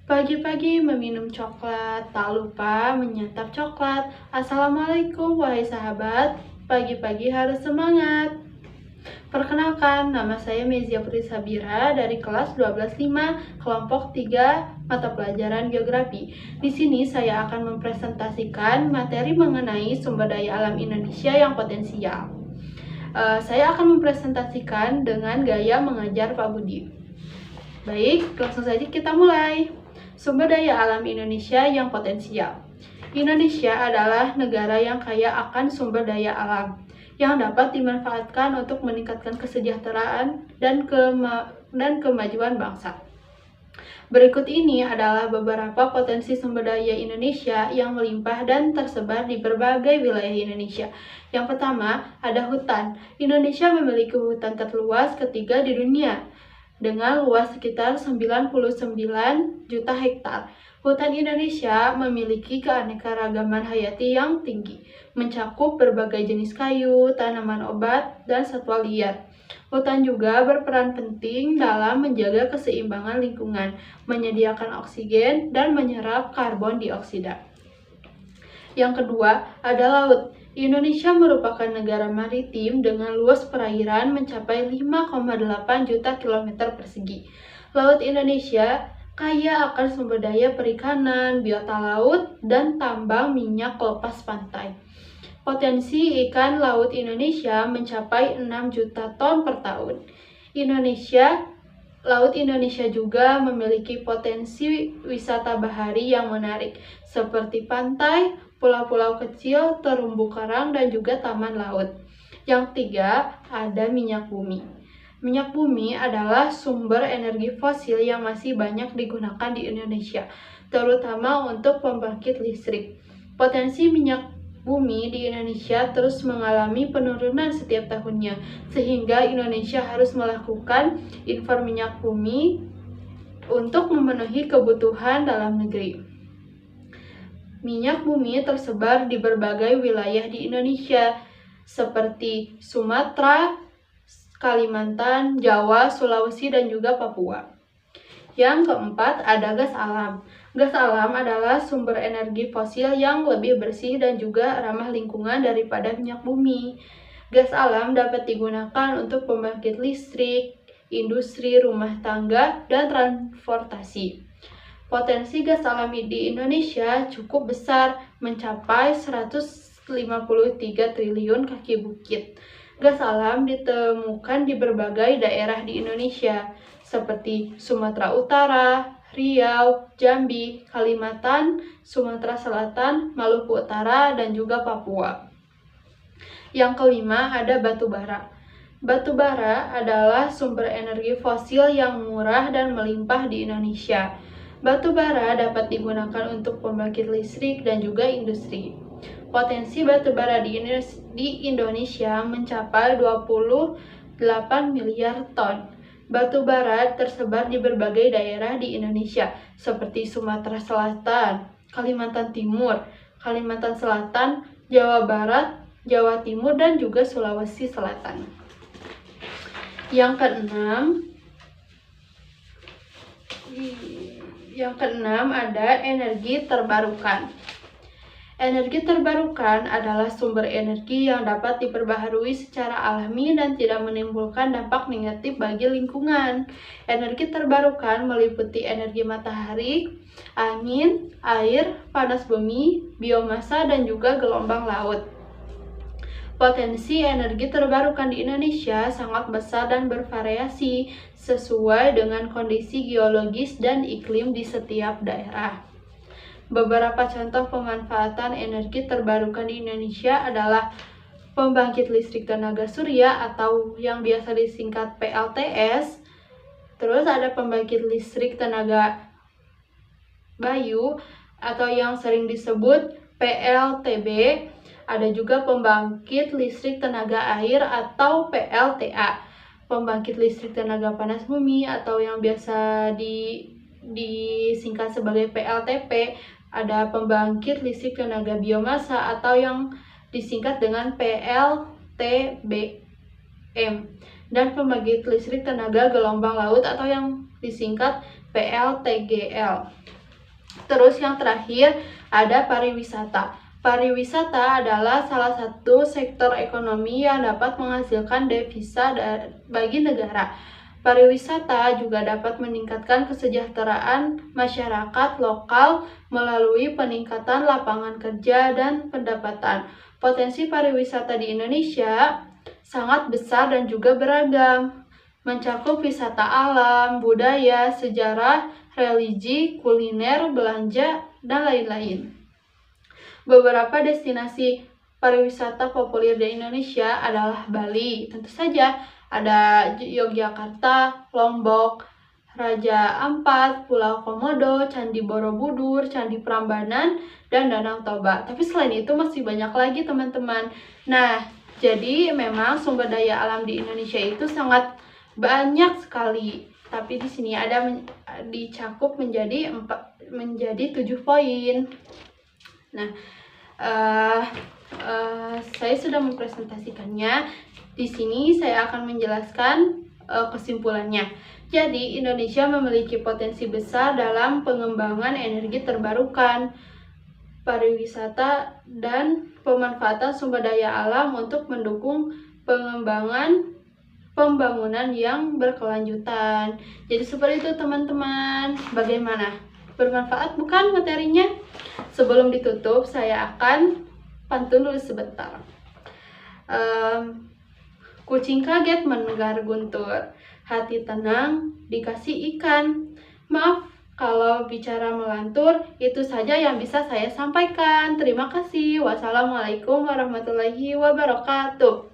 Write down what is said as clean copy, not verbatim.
Pagi-pagi meminum coklat, tak lupa menyantap coklat. Assalamualaikum wahai sahabat, pagi-pagi harus semangat. Perkenalkan, nama saya Mezia Putri Sabira dari kelas 125, kelompok 3, mata pelajaran geografi. Di sini saya akan mempresentasikan materi mengenai sumber daya alam Indonesia yang potensial. Saya akan mempresentasikan dengan gaya mengajar Pak Budi. Baik, langsung saja kita mulai. Sumber daya alam Indonesia yang potensial. Indonesia adalah negara yang kaya akan sumber daya alam yang dapat dimanfaatkan untuk meningkatkan kesejahteraan dan kemajuan bangsa. Berikut ini adalah beberapa potensi sumber daya Indonesia yang melimpah dan tersebar di berbagai wilayah Indonesia. Yang pertama, ada hutan. Indonesia memiliki hutan terluas ketiga di dunia, dengan luas sekitar 99 juta hektar. Hutan Indonesia memiliki keanekaragaman hayati yang tinggi, mencakup berbagai jenis kayu, tanaman obat, dan satwa liar. Hutan juga berperan penting dalam menjaga keseimbangan lingkungan, menyediakan oksigen, dan menyerap karbon dioksida. Yang kedua, ada laut. Indonesia merupakan negara maritim dengan luas perairan mencapai 5,8 juta kilometer persegi. Laut Indonesia kaya akan sumber daya perikanan, biota laut, dan tambang minyak lepas pantai. Potensi ikan laut Indonesia mencapai 6 juta ton per tahun. Laut Indonesia juga memiliki potensi wisata bahari yang menarik, seperti pantai, pulau-pulau kecil, terumbu karang, dan juga taman laut. Yang ketiga, ada minyak bumi. Minyak bumi adalah sumber energi fosil yang masih banyak digunakan di Indonesia, terutama untuk pembangkit listrik. Potensi minyak bumi di Indonesia terus mengalami penurunan setiap tahunnya, sehingga Indonesia harus melakukan impor minyak bumi untuk memenuhi kebutuhan dalam negeri. Minyak bumi tersebar di berbagai wilayah di Indonesia, seperti Sumatera, Kalimantan, Jawa, Sulawesi, dan juga Papua. Yang keempat, ada gas alam. Gas alam adalah sumber energi fosil yang lebih bersih dan juga ramah lingkungan daripada minyak bumi. Gas alam dapat digunakan untuk pembangkit listrik, industri, rumah tangga, dan transportasi. Potensi gas alam di Indonesia cukup besar, mencapai 153 triliun kaki bukit. Gas alam ditemukan di berbagai daerah di Indonesia, seperti Sumatera Utara, Riau, Jambi, Kalimantan, Sumatera Selatan, Maluku Utara, dan juga Papua. Yang kelima, ada batu bara. Batu bara adalah sumber energi fosil yang murah dan melimpah di Indonesia. Batu bara dapat digunakan untuk pembangkit listrik dan juga industri. Potensi batu bara di Indonesia mencapai 28 miliar ton. Batu bara tersebar di berbagai daerah di Indonesia, seperti Sumatera Selatan, Kalimantan Timur, Kalimantan Selatan, Jawa Barat, Jawa Timur, dan juga Sulawesi Selatan. Yang keenam ada energi terbarukan. Energi terbarukan adalah sumber energi yang dapat diperbaharui secara alami dan tidak menimbulkan dampak negatif bagi lingkungan. Energi terbarukan meliputi energi matahari, angin, air, panas bumi, biomasa, dan juga gelombang laut. Potensi energi terbarukan di Indonesia sangat besar dan bervariasi sesuai dengan kondisi geologis dan iklim di setiap daerah. Beberapa contoh pemanfaatan energi terbarukan di Indonesia adalah pembangkit listrik tenaga surya atau yang biasa disingkat PLTS. Terus ada pembangkit listrik tenaga bayu atau yang sering disebut PLTB. Ada juga pembangkit listrik tenaga air atau PLTA. Pembangkit listrik tenaga panas bumi atau yang biasa disingkat sebagai PLTP. Ada pembangkit listrik tenaga biomasa atau yang disingkat dengan PLTBM. Dan pembangkit listrik tenaga gelombang laut atau yang disingkat PLTGL. Terus yang terakhir ada pariwisata. Pariwisata adalah salah satu sektor ekonomi yang dapat menghasilkan devisa bagi negara. Pariwisata juga dapat meningkatkan kesejahteraan masyarakat lokal melalui peningkatan lapangan kerja dan pendapatan. Potensi pariwisata di Indonesia sangat besar dan juga beragam, mencakup wisata alam, budaya, sejarah, religi, kuliner, belanja, dan lain-lain. Beberapa destinasi pariwisata populer di Indonesia adalah Bali, tentu saja ada Yogyakarta, Lombok, Raja Ampat, Pulau Komodo, Candi Borobudur, Candi Prambanan, dan Danau Toba. Tapi selain itu masih banyak lagi teman-teman. Nah, jadi memang sumber daya alam di Indonesia itu sangat banyak sekali. Tapi di sini ada dicakup menjadi 7 poin. Nah, saya sudah mempresentasikannya. Di sini saya akan menjelaskan kesimpulannya. Jadi, Indonesia memiliki potensi besar dalam pengembangan energi terbarukan, pariwisata, dan pemanfaatan sumber daya alam untuk mendukung pembangunan yang berkelanjutan. Jadi seperti itu teman-teman. Bagaimana? Bermanfaat bukan materinya? Sebelum ditutup, saya akan pantun dulu sebentar. Kucing kaget mendengar guntur, hati tenang dikasih ikan. Maaf kalau bicara melantur, itu saja yang bisa saya sampaikan. Terima kasih. Wassalamualaikum warahmatullahi wabarakatuh.